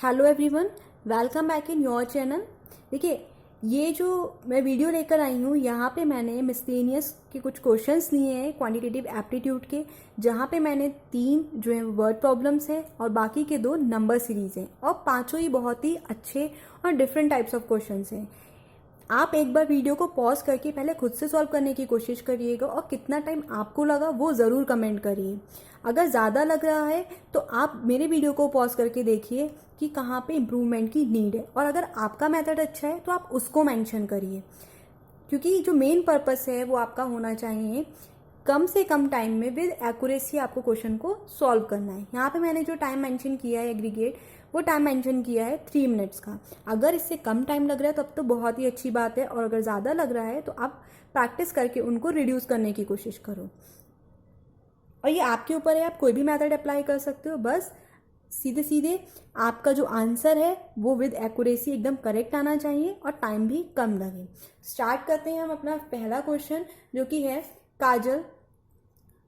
Hello everyone, welcome back in your channel. देखिए, ये जो मैं वीडियो लेकर आई हूँ, यहाँ पे मैंने मिसलेनियस के कुछ क्वेश्चंस लिए हैं क्वांटिटेटिव एप्टीट्यूड के, जहाँ पे मैंने 3 जो है वर्ड प्रॉब्लम्स हैं और बाकी के 2 नंबर सीरीज हैं और पांचों ही बहुत ही अच्छे और डिफरेंट टाइप्स ऑफ क्वेश्चंस हैं। आप एक बार वीडियो को पॉज करके पहले खुद से सॉल्व करने की कोशिश करिएगा और कितना टाइम आपको लगा वो ज़रूर कमेंट करिए। अगर ज़्यादा लग रहा है तो आप मेरे वीडियो को पॉज करके देखिए कि कहाँ पे इम्प्रूवमेंट की नीड है, और अगर आपका मेथड अच्छा है तो आप उसको मेंशन करिए, क्योंकि जो मेन पर्पस है वो आपका होना चाहिए कम से कम टाइम में विद एक्यूरेसी आपको क्वेश्चन को सॉल्व करना है। यहाँ पे मैंने जो टाइम मेंशन किया है एग्रीगेट, वो टाइम मेंशन किया है 3 मिनट्स का। अगर इससे कम टाइम लग रहा है तब तो बहुत ही अच्छी बात है, और अगर ज़्यादा लग रहा है तो आप प्रैक्टिस करके उनको रिड्यूस करने की कोशिश करो। और ये आपके ऊपर है, आप कोई भी मेथड अप्लाई कर सकते हो, बस सीधे सीधे आपका जो आंसर है वो विद एक्यूरेसी एकदम करेक्ट आना चाहिए और टाइम भी कम लगे। स्टार्ट करते हैं हम अपना पहला क्वेश्चन, जो कि है काजल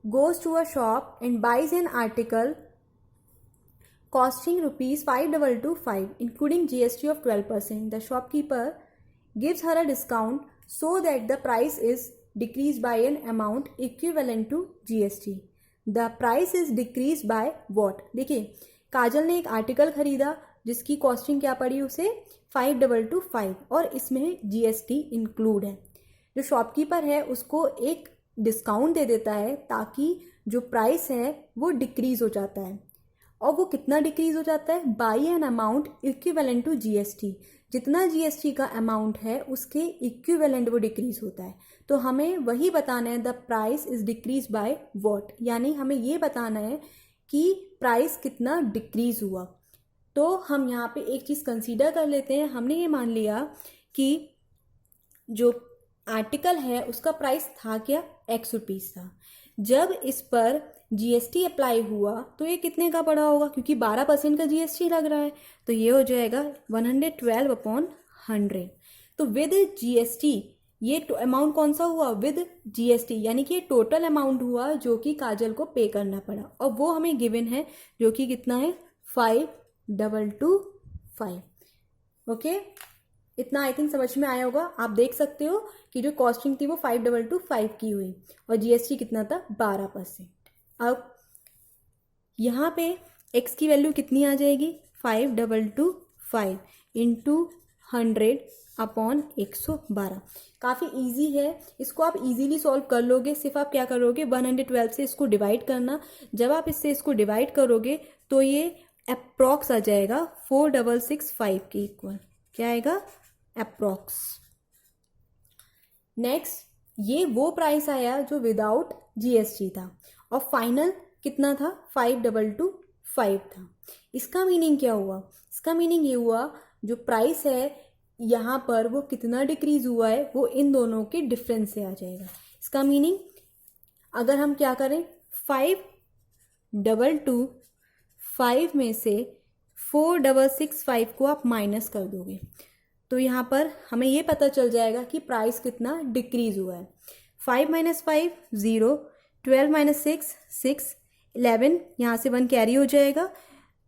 goes to a shop and buys an article costing rupees 5225 including GST of 12%. The shopkeeper gives her a discount so that the price is decreased by an amount equivalent to GST. The price is decreased by what? देखिए, काजल ने एक article खरीदा जिसकी costing क्या पड़ी उसे 5225 और इसमें GST इंक्लूड है। जो शॉपकीपर है उसको एक डिस्काउंट दे देता है ताकि जो प्राइस है वो डिक्रीज हो जाता है। और वो कितना डिक्रीज हो जाता है? By an amount equivalent to GST. जितना जीएसटी का अमाउंट है उसके इक्विवेलेंट वो डिक्रीज होता है। तो हमें वही बताना है, the price is decrease by what, यानी हमें ये बताना है कि प्राइस कितना डिक्रीज हुआ। तो हम यहाँ पे एक चीज़ कंसीडर कर लेते हैं। हमने ये मान लिया कि जो आर्टिकल है उसका प्राइस था क्या, एक्स रुपीज़ था। जब इस पर जीएसटी अप्लाई हुआ तो ये कितने का पड़ा होगा, क्योंकि 12% का जीएसटी लग रहा है, तो ये हो जाएगा 112/100। तो विद जीएसटी ये अमाउंट कौन सा हुआ, विद जीएसटी, यानी कि ये टोटल अमाउंट हुआ जो कि काजल को पे करना पड़ा, और वो हमें गिवन है जो कि कितना है 5225। ओके, इतना आई थिंक समझ में आया होगा। आप देख सकते हो कि जो कॉस्टिंग थी वो 5225 की हुई और जीएसटी कितना था 12%। अब यहाँ पे एक्स की वैल्यू कितनी आ जाएगी, 5225 इंटू 100/112। काफ़ी इजी है, इसको आप इजीली सॉल्व कर लोगे। सिर्फ आप क्या करोगे, 112 से इसको डिवाइड करना। जब आप इससे इसको डिवाइड करोगे तो ये अप्रॉक्स आ जाएगा 4665 के इक्वल। क्या आएगा, अप्रॉक्स। नेक्स्ट, ये वो प्राइस आया जो विदाउट जीएसटी था, और फाइनल कितना था 5225 था। इसका मीनिंग क्या हुआ, इसका मीनिंग ये हुआ जो प्राइस है यहाँ पर वो कितना डिक्रीज हुआ है वो इन दोनों के डिफरेंस से आ जाएगा। इसका मीनिंग अगर हम क्या करें, 5225 में से 4665 को आप माइनस कर दोगे तो यहाँ पर हमें ये पता चल जाएगा कि प्राइस कितना डिक्रीज हुआ है। 5 - 5 0, 12 - 6 6, 11, यहाँ से 1 कैरी हो जाएगा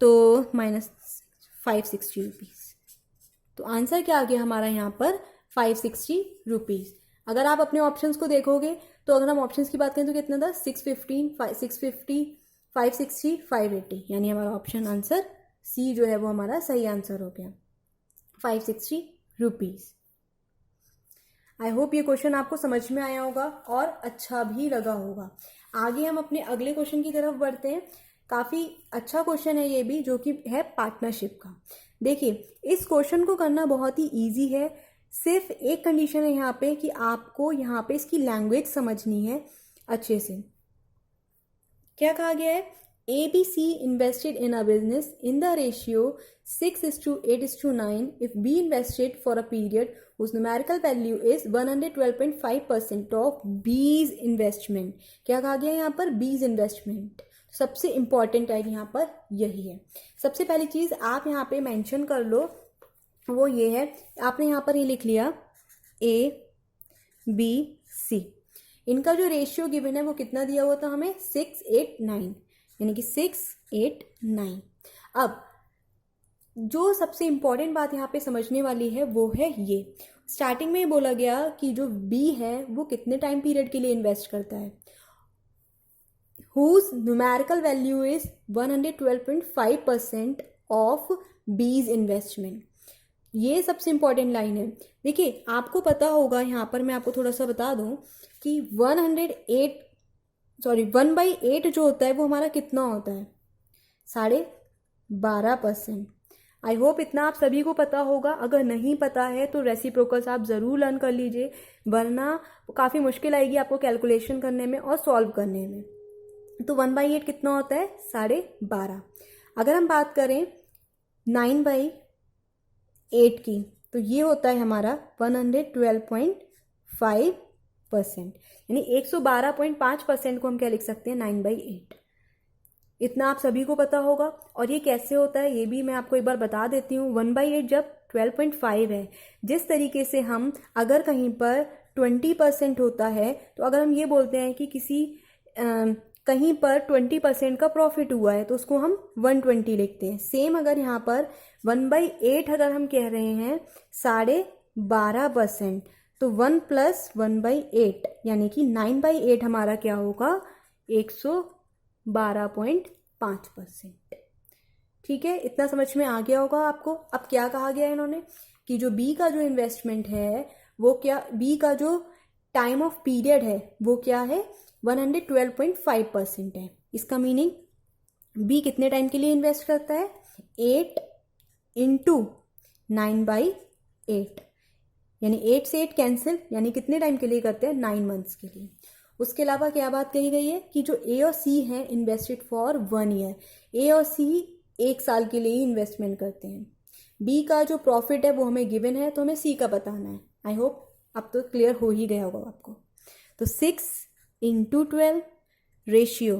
तो -560 रुपीज़। तो आंसर क्या आ गया हमारा यहाँ पर 560 रुपीज़। अगर आप अपने ऑप्शंस को देखोगे तो अगर हम ऑप्शंस की बात करें तो कितना था 615, 650, 560, 580, यानी हमारा ऑप्शन आंसर सी जो है वो हमारा सही आंसर हो गया, 560 रुपीज़। आई होप ये क्वेश्चन आपको समझ में आया होगा और अच्छा भी लगा होगा। आगे हम अपने अगले क्वेश्चन की तरफ बढ़ते हैं। काफ़ी अच्छा क्वेश्चन है ये भी, जो कि है पार्टनरशिप का। देखिए, इस क्वेश्चन को करना बहुत ही इजी है। सिर्फ एक कंडीशन है यहाँ पे कि आपको यहाँ पे इसकी लैंग्वेज समझनी है अच्छे से। क्या कहा गया है, ABC invested in a business in the ratio 6:8:9 if B invested for a period whose numerical value is 112.5% of B's investment। क्या कहा गया है यहाँ पर, B's investment। सबसे इंपॉर्टेंट है यहाँ पर यही है। सबसे पहली चीज़ आप यहाँ पे मेंशन कर लो, वो ये है, आपने यहाँ पर ये लिख लिया ABC, इनका जो रेशियो गिवन है वो कितना दिया हुआ था हमें 6:8:9, यानी कि 6:8:9। अब जो सबसे इम्पॉर्टेंट बात यहाँ पे समझने वाली है वो है ये, स्टार्टिंग में बोला गया कि जो बी है वो कितने टाइम पीरियड के लिए इन्वेस्ट करता है, whose numerical value is 112.5% of बीज इन्वेस्टमेंट। ये सबसे इम्पॉर्टेंट लाइन है। देखिए आपको पता होगा, यहाँ पर मैं आपको थोड़ा सा बता दूँ कि 1/8 जो होता है वो हमारा कितना होता है, 12.5%। आई होप इतना आप सभी को पता होगा। अगर नहीं पता है तो रेसिप्रोकल्स आप ज़रूर लर्न कर लीजिए, वरना काफ़ी मुश्किल आएगी आपको कैलकुलेशन करने में और सॉल्व करने में। तो 1/8 कितना होता है, 12.5। अगर हम बात करें 9/8 की तो ये होता है हमारा 112.5%, यानी 112.5% को हम क्या लिख सकते हैं, 9/8। इतना आप सभी को पता होगा। और ये कैसे होता है ये भी मैं आपको एक बार बता देती हूँ। 1/8 जब 12.5 है, जिस तरीके से हम अगर कहीं पर 20% होता है तो अगर हम ये बोलते हैं कि किसी कहीं पर 20% का प्रॉफिट हुआ है तो उसको हम 120 लिखते हैं। सेम अगर यहाँ पर 1/8 अगर हम कह रहे हैं 12.5%, तो 1 + 1/8 यानी कि 9/8 हमारा क्या होगा, 112.5%। ठीक है, इतना समझ में आ गया होगा आपको। अब क्या कहा गया है इन्होंने कि जो बी का जो इन्वेस्टमेंट है वो क्या, बी का जो टाइम ऑफ पीरियड है वो क्या है, 112.5% है। इसका मीनिंग बी कितने टाइम के लिए इन्वेस्ट करता है, 8 × 9/8, यानी 8 से 8 कैंसिल, यानी कितने टाइम के लिए करते हैं, 9 मंथ्स के लिए। उसके अलावा क्या बात कही गई है कि जो ए और सी हैं इन्वेस्टेड फॉर 1 ईयर, ए और सी 1 साल के लिए ही इन्वेस्टमेंट करते हैं। बी का जो प्रॉफिट है वो हमें गिवन है तो हमें सी का बताना है। आई होप अब तो क्लियर हो ही गया होगा आपको। तो 6 × 12 रेशियो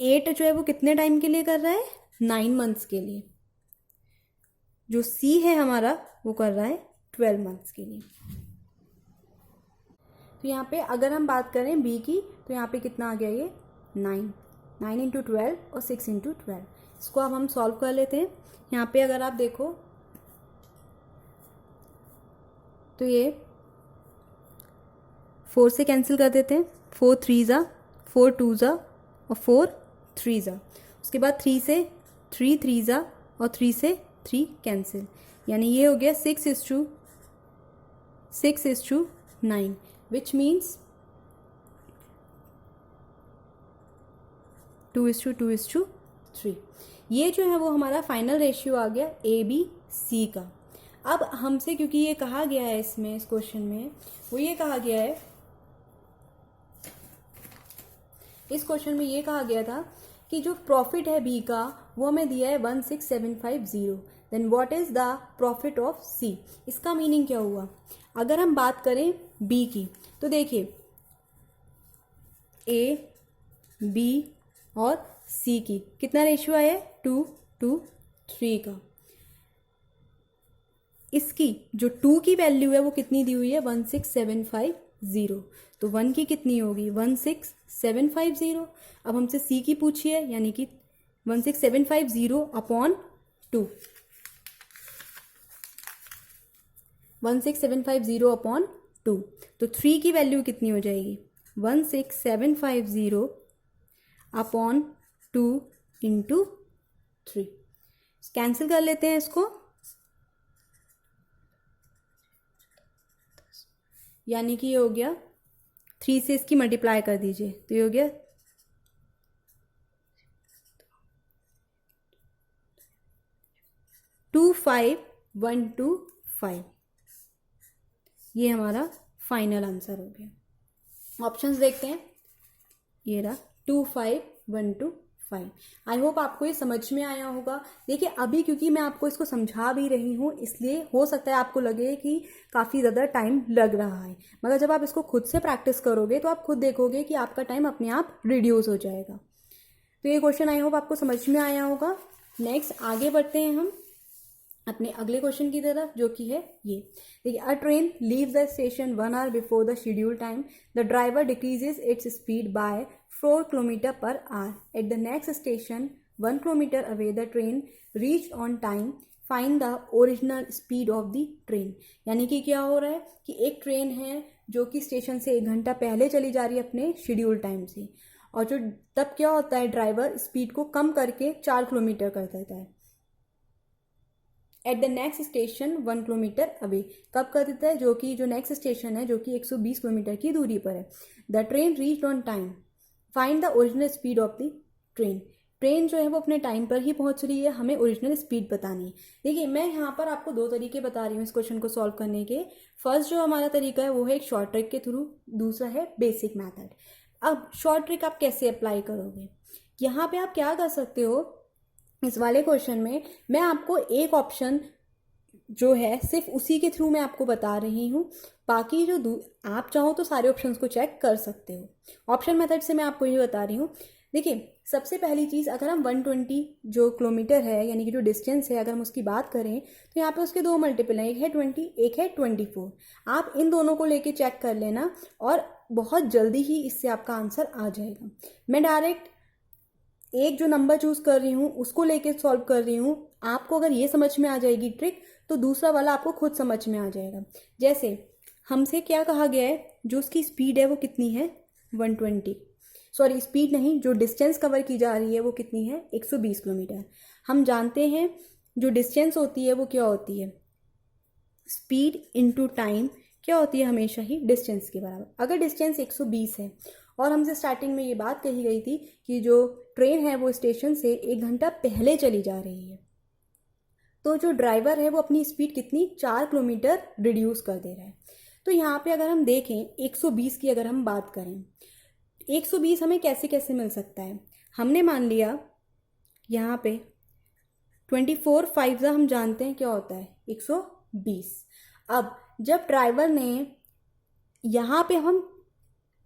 8 जो है वो कितने टाइम के लिए कर रहा है, 9 मंथ्स के लिए। जो सी है हमारा वो कर रहा है 12 मंथ्स के लिए। तो यहाँ पे अगर हम बात करें बी की तो यहाँ पे कितना आ गया, ये 9 × 12 और 6 × 12। इसको अब हम सॉल्व कर लेते हैं। यहाँ पे अगर आप देखो तो ये 4 से कैंसिल कर देते हैं, 4 3 ज़ा, 4 2 ज़ा और 4 3 ज़ा। उसके बाद 3 से 3 3 ज़ा और 3 से 3 कैंसिल, यानी ये हो गया 6:9, विच मीन्स 2:2:3। ये जो है वो हमारा फाइनल रेशियो आ गया ABC का। अब हमसे क्योंकि ये कहा गया है इसमें, इस क्वेश्चन में वो ये कहा गया है, इस क्वेश्चन में ये कहा गया था कि जो प्रॉफिट है बी का वो हमें दिया है 16750, then what is the profit of C. इसका मीनिंग क्या हुआ, अगर हम बात करें बी की तो देखिए ए बी और सी की कितना रेशियो आया है, 2:3 का। इसकी जो 2 की वैल्यू है वो कितनी दी हुई है, 16750, तो 1 की कितनी होगी, 16750। अब हमसे सी की पूछी है, यानी कि 16750/2, 16750/2, तो 3 की वैल्यू कितनी हो जाएगी, 16750/2 × 3। कैंसिल कर लेते हैं इसको, यानी कि ये हो गया 3 से इसकी मल्टीप्लाई कर दीजिए तो ये हो गया 25125। ये हमारा फाइनल आंसर हो गया। ऑप्शंस देखते हैं, ये रहा 25125। आई होप आपको ये समझ में आया होगा। देखिए अभी क्योंकि मैं आपको इसको समझा भी रही हूँ इसलिए हो सकता है आपको लगे कि काफ़ी ज़्यादा टाइम लग रहा है, मगर जब आप इसको खुद से प्रैक्टिस करोगे तो आप खुद देखोगे कि आपका टाइम अपने आप रिड्यूस हो जाएगा। तो ये क्वेश्चन आई होप आपको समझ में आया होगा। नेक्स्ट आगे बढ़ते हैं हम अपने अगले क्वेश्चन की तरफ, जो कि है ये। देखिए, अ train leaves the station 1 hour before the schedule time, the driver decreases its speed bye 4 km/h at the next station, 1 kilometre away the train reach on time, find the original speed of the train. यानी कि क्या हो रहा है कि एक train है जो कि स्टेशन से 1 घंटा पहले चली जा रही है अपने शेड्यूल टाइम से, और जो तब क्या होता है ड्राइवर स्पीड को कम करके 4 किलोमीटर कर देता है at the next station 1 kilometre away. कब कर देता है? जो नेक्स्ट स्टेशन है जो कि 120 किलोमीटर की दूरी पर है। The train reach on time, find the original speed of the train. Train जो है वो अपने टाइम पर ही पहुंच रही है, हमें ओरिजिनल स्पीड बतानी है। देखिए मैं यहाँ पर आपको 2 तरीके बता रही हूँ इस क्वेश्चन को सॉल्व करने के। फर्स्ट जो हमारा तरीका है वो है एक शॉर्ट ट्रिक के थ्रू, दूसरा है बेसिक मेथड। अब शॉर्ट ट्रिक आप कैसे अप्लाई करोगे? यहाँ पे आप क्या कर सकते हो, इस वाले क्वेश्चन में मैं आपको एक ऑप्शन जो है सिर्फ उसी के थ्रू मैं आपको बता रही हूँ, बाकी जो आप चाहो तो सारे ऑप्शंस को चेक कर सकते हो। ऑप्शन मेथड से मैं आपको ये बता रही हूँ। देखिए सबसे पहली चीज़, अगर हम 120 जो किलोमीटर है यानी कि जो डिस्टेंस है अगर हम उसकी बात करें तो यहाँ पे उसके 2 मल्टीपल हैं, एक है 20, एक है 24। आप इन दोनों को लेके चेक कर लेना और बहुत जल्दी ही इससे आपका आंसर आ जाएगा। मैं डायरेक्ट एक जो नंबर चूज कर रही हूँ उसको लेके सॉल्व कर रही हूँ। आपको अगर ये समझ में आ जाएगी ट्रिक तो दूसरा वाला आपको खुद समझ में आ जाएगा। जैसे हमसे क्या कहा गया है, जो उसकी स्पीड है वो कितनी है 120, सॉरी स्पीड नहीं, जो डिस्टेंस कवर की जा रही है वो कितनी है 120 किलोमीटर। हम जानते हैं जो डिस्टेंस होती है वो क्या होती है, स्पीड इनटू टाइम क्या होती है, हमेशा ही डिस्टेंस के बराबर। अगर डिस्टेंस 120 है और हमसे स्टार्टिंग में ये बात कही गई थी कि जो ट्रेन है वो स्टेशन से 1 घंटा पहले चली जा रही है, तो जो ड्राइवर है वो अपनी स्पीड कितनी 4 किलोमीटर रिड्यूस कर दे रहा है। तो यहाँ पे अगर हम देखें 120 की अगर हम बात करें, 120 हमें कैसे कैसे मिल सकता है। हमने मान लिया यहाँ पे 24 5 हम जानते हैं क्या होता है 120। अब जब ड्राइवर ने यहाँ पे हम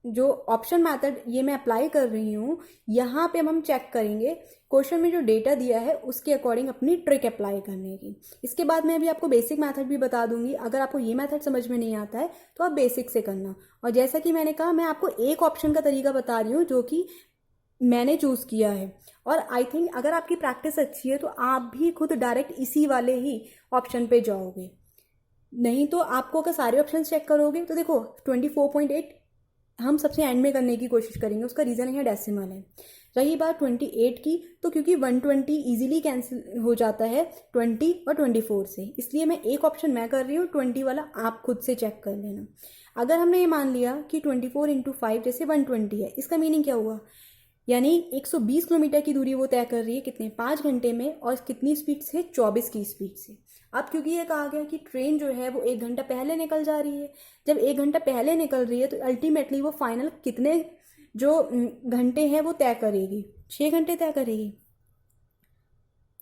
जो ऑप्शन मेथड ये मैं अप्लाई कर रही हूँ, यहाँ पे हम चेक करेंगे क्वेश्चन में जो डेटा दिया है उसके अकॉर्डिंग अपनी ट्रिक अप्लाई करने की। इसके बाद मैं अभी आपको बेसिक मेथड भी बता दूंगी। अगर आपको ये मेथड समझ में नहीं आता है तो आप बेसिक से करना। और जैसा कि मैंने कहा मैं आपको एक ऑप्शन का तरीका बता रही हूँ जो कि मैंने चूज़ किया है, और आई थिंक अगर आपकी प्रैक्टिस अच्छी है तो आप भी खुद डायरेक्ट इसी वाले ही ऑप्शन पे जाओगे। नहीं तो आपको अगर सारे ऑप्शन चेक करोगे तो देखो 24.8 हम सबसे एंड में करने की कोशिश करेंगे, उसका रीज़न है डेसिमल है। रही बात 28 की, तो क्योंकि 120 इजीली कैंसिल हो जाता है 20 और 24 से, इसलिए मैं एक ऑप्शन मैं कर रही हूँ, 20 वाला आप खुद से चेक कर लेना। अगर हमने ये मान लिया कि 24 इंटू 5 जैसे 120 है, इसका मीनिंग क्या हुआ, यानी 120 किलोमीटर की दूरी वो तय कर रही है कितने 5 घंटे में, और कितनी स्पीड से 24 की स्पीड से। अब क्योंकि ये कहा गया कि ट्रेन जो है वो 1 घंटा पहले निकल जा रही है, जब 1 घंटा पहले निकल रही है तो अल्टीमेटली वो फाइनल कितने जो घंटे हैं वो तय करेगी, 6 घंटे तय करेगी।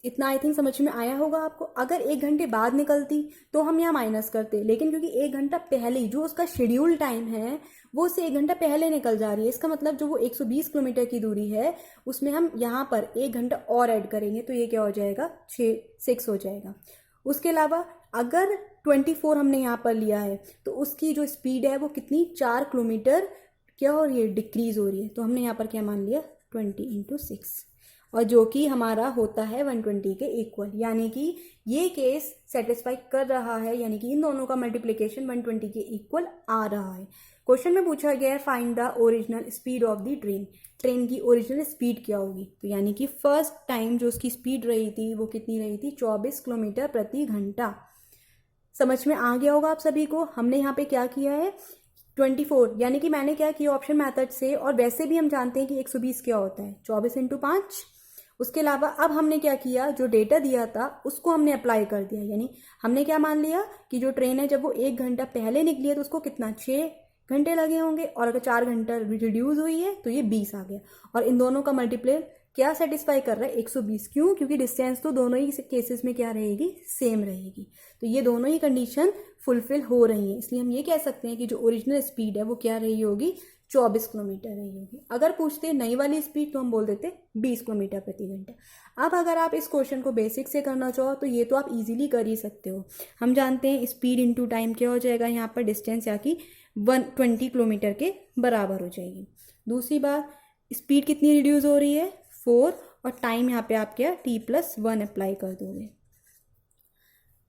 इतना आई थिंक समझ में आया होगा आपको। अगर 1 घंटे बाद निकलती तो हम यहाँ माइनस करते, लेकिन क्योंकि 1 घंटा पहले जो उसका शेड्यूल टाइम है वो उससे 1 घंटा पहले निकल जा रही है, इसका मतलब जो वो 120 किलोमीटर की दूरी है उसमें हम यहाँ पर 1 घंटा और ऐड करेंगे तो ये क्या हो जाएगा 6 हो जाएगा। उसके अलावा अगर 24 हमने यहाँ पर लिया है तो उसकी जो स्पीड है वो कितनी 4 किलोमीटर क्या हो रही है, डिक्रीज हो रही है। तो हमने यहाँ पर क्या मान लिया 20 इंटू 6, और जो कि हमारा होता है 120 के इक्वल, यानी कि ये केस सेटिस्फाई कर रहा है, यानी कि इन दोनों का मल्टीप्लिकेशन 120 के इक्वल आ रहा है। क्वेश्चन में पूछा गया है find the original speed of the train, train की ओरिजिनल स्पीड क्या होगी। तो यानी कि फर्स्ट टाइम जो उसकी स्पीड रही थी वो कितनी रही थी 24 किलोमीटर प्रति घंटा। समझ में आ गया होगा आप सभी को। हमने यहाँ पे क्या किया है 24, यानी कि मैंने क्या किया ऑप्शन मेथड से, और वैसे भी हम जानते हैं कि 120 क्या होता है 24 इंटू 5। उसके अलावा अब हमने क्या किया, जो डेटा दिया था उसको हमने अप्लाई कर दिया, यानी हमने क्या मान लिया कि जो ट्रेन है जब वो 1 घंटा पहले निकली है तो उसको कितना 6 घंटे लगे होंगे, और अगर 4 घंटा रिड्यूस हुई है तो ये 20 आ गया। और इन दोनों का मल्टीप्लाई क्या सेटिस्फाई कर रहा है 120, क्यों, क्योंकि डिस्टेंस तो दोनों ही केसेस में क्या रहेगी सेम रहेगी। तो ये दोनों ही कंडीशन फुलफिल हो रही है, इसलिए हम ये कह सकते हैं कि जो ओरिजिनल स्पीड है वो क्या रही होगी 24 किलोमीटर रही होगी। अगर पूछते नई वाली स्पीड तो हम बोल देते 20 किलोमीटर प्रति घंटा। अब अगर आप इस क्वेश्चन को बेसिक से करना चाहो तो ये तो आप इजीली कर ही सकते हो। हम जानते हैं स्पीड इनटू टाइम क्या हो जाएगा, यहाँ पर डिस्टेंस या कि 120 किलोमीटर के बराबर हो जाएगी। दूसरी बात स्पीड कितनी रिड्यूस हो रही है 4, और टाइम यहाँ पे आप क्या t+1 अप्लाई कर दोगे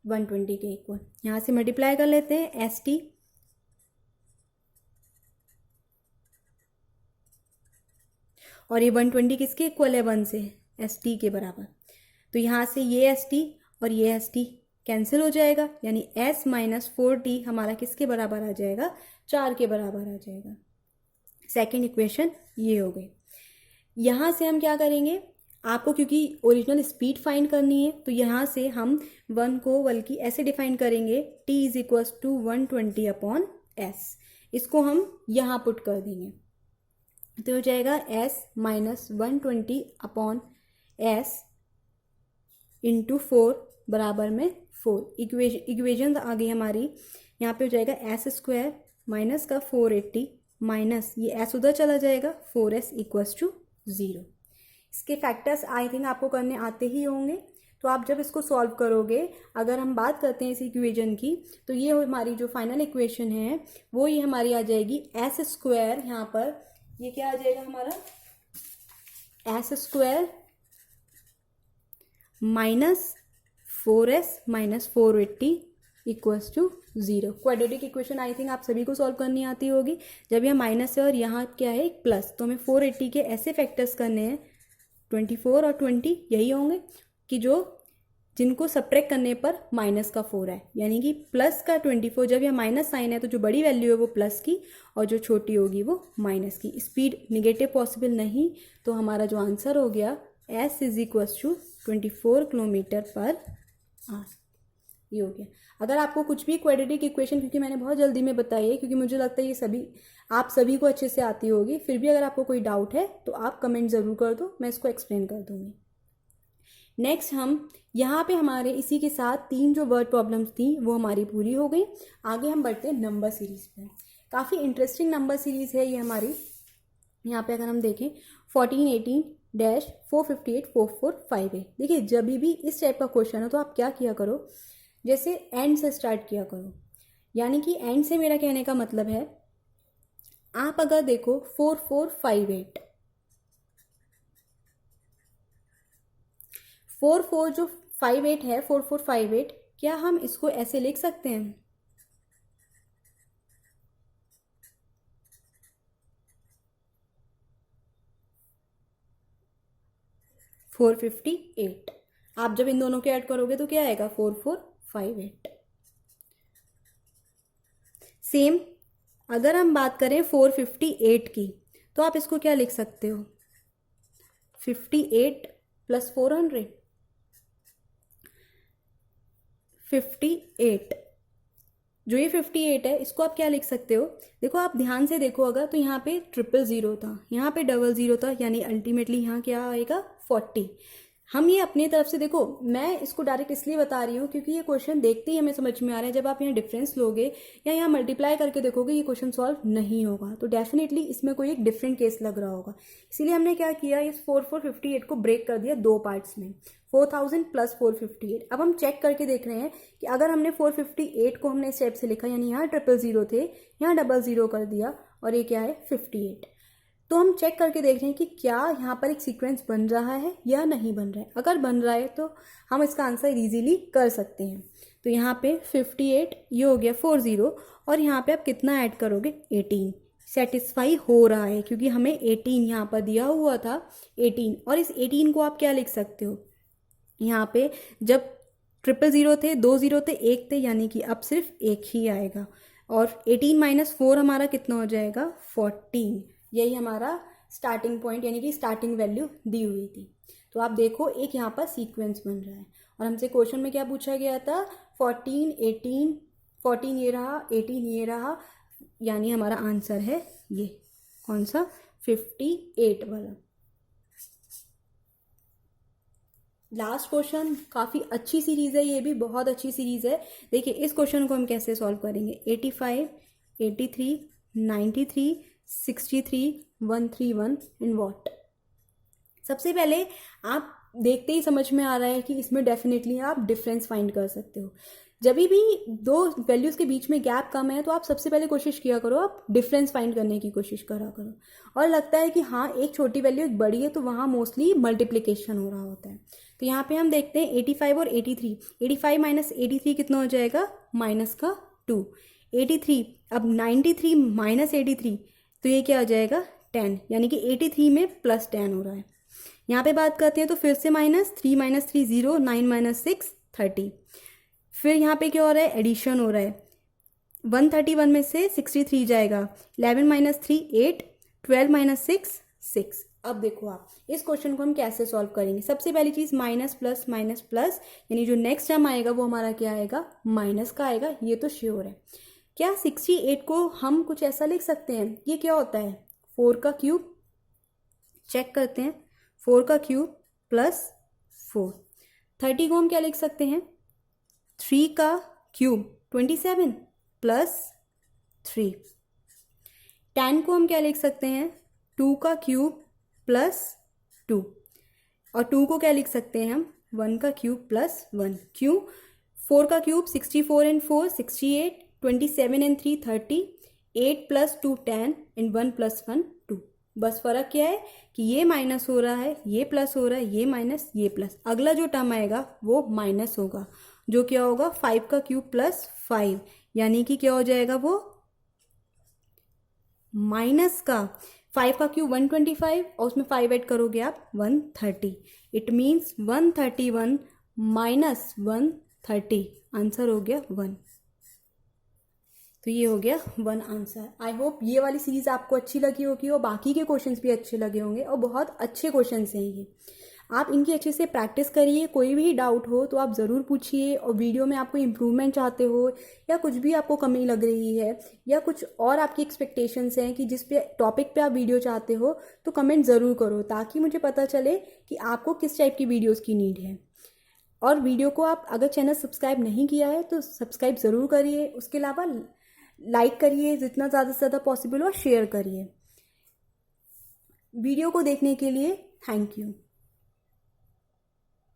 120 के इक्वल। यहाँ से मल्टीप्लाई कर लेते हैं ST, और ये 120 किसके इक्वल है 1 से, ST के बराबर। तो यहाँ से ये ST और ये ST कैंसिल हो जाएगा, यानी S - 4t हमारा किसके बराबर आ जाएगा, 4 के बराबर आ जाएगा। सेकेंड इक्वेशन ये हो गई। यहाँ से हम क्या करेंगे, आपको क्योंकि ओरिजिनल स्पीड फाइंड करनी है तो यहाँ से हम 1 को बल्कि ऐसे डिफाइन करेंगे t = 120/s। इसको हम यहाँ पुट कर देंगे तो हो जाएगा S - 120/s × 4 बराबर में 4। इक्वेशन आ गई हमारी। यहाँ पे हो जाएगा s² माइनस का 480 माइनस ये s उधर चला जाएगा 4s = 0। इसके फैक्टर्स आई थिंक आपको करने आते ही होंगे। तो आप जब इसको सॉल्व करोगे, अगर हम बात करते हैं इस इक्वेशन की, तो ये हमारी जो फाइनल इक्वेशन है वो ये हमारी आ जाएगी s²। यहाँ पर ये क्या आ जाएगा हमारा, s² minus 4s minus 480 = 0। Quadratic equation I think आप सभी को सॉल्व करनी आती होगी। जब यह माइनस है और यहाँ क्या है एक प्लस, तो हमें 480 के ऐसे फैक्टर्स करने हैं 24 और 20 यही होंगे कि जिनको सब्ट्रैक्ट करने पर माइनस का 4 है, यानी कि प्लस का 24। जब यह माइनस साइन है तो जो बड़ी वैल्यू है वो प्लस की और जो छोटी होगी वो माइनस की। स्पीड निगेटिव पॉसिबल नहीं, तो हमारा जो आंसर हो गया S = 24 km/h ये हो गया। अगर आपको कुछ भी क्वाड्रेटिक इक्वेशन, क्योंकि मैंने बहुत जल्दी में बताई है क्योंकि मुझे लगता है ये आप सभी को अच्छे से आती होगी, फिर भी अगर आपको कोई डाउट है तो आप कमेंट ज़रूर कर दो, मैं इसको एक्सप्लेन कर दूँगी। नेक्स्ट हम यहाँ पे हमारे इसी के साथ 3 जो वर्ड प्रॉब्लम्स थी वो हमारी पूरी हो गई। आगे हम बढ़ते हैं नंबर सीरीज़ पे। काफ़ी इंटरेस्टिंग नंबर सीरीज़ है ये हमारी। यहाँ पे अगर हम देखें 1418-458-4458। देखिए जब भी इस टाइप का क्वेश्चन हो तो आप क्या किया करो, जैसे एंड से स्टार्ट किया करो। यानी कि एंड से मेरा कहने का मतलब है, आप अगर देखो 4458 44 जो 58 है 4458, क्या हम इसको ऐसे लिख सकते हैं 458। आप जब इन दोनों के ऐड करोगे तो क्या आएगा 4458। सेम अगर हम बात करें 458 की, तो आप इसको क्या लिख सकते हो 58 + 400 58। जो ये 58 है इसको आप क्या लिख सकते हो, देखो आप ध्यान से देखो अगर, तो यहाँ पे 000 था, यहाँ पे 00 था, यानी अल्टीमेटली यहाँ क्या आएगा 40। हम ये अपनी तरफ से देखो, मैं इसको डायरेक्ट इसलिए बता रही हूँ क्योंकि ये क्वेश्चन देखते ही हमें समझ में आ रहा है। जब आप यहाँ डिफरेंस लोगे या यहाँ मल्टीप्लाई करके देखोगे ये क्वेश्चन सॉल्व नहीं होगा, तो डेफिनेटली इसमें कोई एक डिफरेंट केस लग रहा होगा। इसीलिए हमने क्या किया, इस 4458 को ब्रेक कर दिया 2 पार्ट्स में, 4000 + 458। अब हम चेक करके देख रहे हैं कि अगर हमने 458 को हमने इस टाइप से लिखा, यानी यहाँ 000 थे, यहाँ 00 कर दिया और ये क्या है 58, तो हम चेक करके देख रहे हैं कि क्या यहाँ पर एक सीक्वेंस बन रहा है या नहीं बन रहा है। अगर बन रहा है तो हम इसका आंसर इजीली कर सकते हैं। तो यहाँ पे 58 ये हो गया 40, और यहाँ पे आप कितना ऐड करोगे 18। सेटिस्फाई हो रहा है क्योंकि हमें 18 यहाँ पर दिया हुआ था 18, और इस 18 को आप क्या लिख सकते हो, यहाँ पे जब 000 थे 2 0 थे 1 थे, यानी कि अब सिर्फ 1 ही आएगा, और 18 - 4 हमारा कितना हो जाएगा 14। यही हमारा स्टार्टिंग पॉइंट यानी कि स्टार्टिंग वैल्यू दी हुई थी। तो आप देखो एक यहाँ पर सीक्वेंस बन रहा है, और हमसे क्वेश्चन में क्या पूछा गया था 14 18 14 ये रहा 18 ये रहा, यानी हमारा आंसर है ये कौन सा 58 वाला। लास्ट क्वेश्चन काफ़ी अच्छी सीरीज़ है, ये भी बहुत अच्छी सीरीज़ है। देखिए इस क्वेश्चन को हम कैसे सॉल्व करेंगे, 85 83 93 63 131 इन व्हाट। सबसे पहले आप देखते ही समझ में आ रहा है कि इसमें डेफिनेटली आप डिफरेंस फाइंड कर सकते हो। जब भी दो वैल्यूज़ के बीच में गैप कम है तो आप सबसे पहले कोशिश किया करो, आप डिफरेंस फाइंड करने की कोशिश करा करो। और लगता है कि हाँ एक छोटी वैल्यू एक बड़ी है तो वहाँ मोस्टली मल्टीप्लिकेशन हो रहा होता है। तो यहाँ पे हम देखते हैं 85 और 83। 85 माइनस 83 कितना हो जाएगा, माइनस का 2। 83 अब 93 माइनस 83 तो ये क्या हो जाएगा 10, यानी कि 83 में प्लस 10 हो रहा है। यहाँ पे बात करते हैं तो फिर से माइनस 3 माइनस 3 0, 9 माइनस 6 30। फिर यहाँ पे क्या हो रहा है, एडिशन हो रहा है। 131 में से 63 जाएगा, 11 माइनस 3 8, 12 माइनस 6 6। अब देखो आप इस क्वेश्चन को हम कैसे सॉल्व करेंगे। सबसे पहली चीज़ माइनस प्लस यानी जो नेक्स्ट टर्म आएगा वो हमारा क्या आएगा, माइनस का आएगा, ये तो श्योर है। क्या 68 को हम कुछ ऐसा लिख सकते हैं, ये क्या होता है 4 का क्यूब, चेक करते हैं 4 का क्यूब प्लस 4। 30 को हम क्या लिख सकते हैं 3 का क्यूब 27 प्लस 3। 10 को हम क्या लिख सकते हैं 2 का क्यूब प्लस 2, और 2 को क्या लिख सकते हैं हम 1 का क्यूब प्लस 1। क्यों, 4 का cube 64 and 4 68, 27 and 3 30, 8 plus 2 10 and 1 plus 1 2। बस फर्क क्या है कि ये माइनस हो रहा है, ये प्लस हो रहा है, ये माइनस ये प्लस। अगला जो टर्म आएगा वो माइनस होगा, जो क्या होगा 5 का क्यूब प्लस 5, यानी कि क्या हो जाएगा वो माइनस का 5 का क्यूब 125 और उसमें 5 ऐड करोगे आप 130। इट मीन्स 131 माइनस 130, आंसर हो गया 1। तो ये हो गया 1 आंसर। आई होप ये वाली सीरीज आपको अच्छी लगी होगी और बाकी के क्वेश्चंस भी अच्छे लगे होंगे, और बहुत अच्छे क्वेश्चंस हैं ये। आप इनकी अच्छे से प्रैक्टिस करिए। कोई भी डाउट हो तो आप ज़रूर पूछिए, और वीडियो में आपको इम्प्रूवमेंट चाहते हो या कुछ भी आपको कमी लग रही है या कुछ और आपकी एक्सपेक्टेशंस हैं कि जिस पे टॉपिक पे आप वीडियो चाहते हो, तो कमेंट ज़रूर करो ताकि मुझे पता चले कि आपको किस टाइप की वीडियोज़ की नीड है। और वीडियो को आप अगर चैनल सब्सक्राइब नहीं किया है तो सब्सक्राइब ज़रूर करिए। उसके अलावा लाइक करिए जितना ज़्यादा से ज़्यादा पॉसिबल हो, शेयर करिए। वीडियो को देखने के लिए थैंक यू।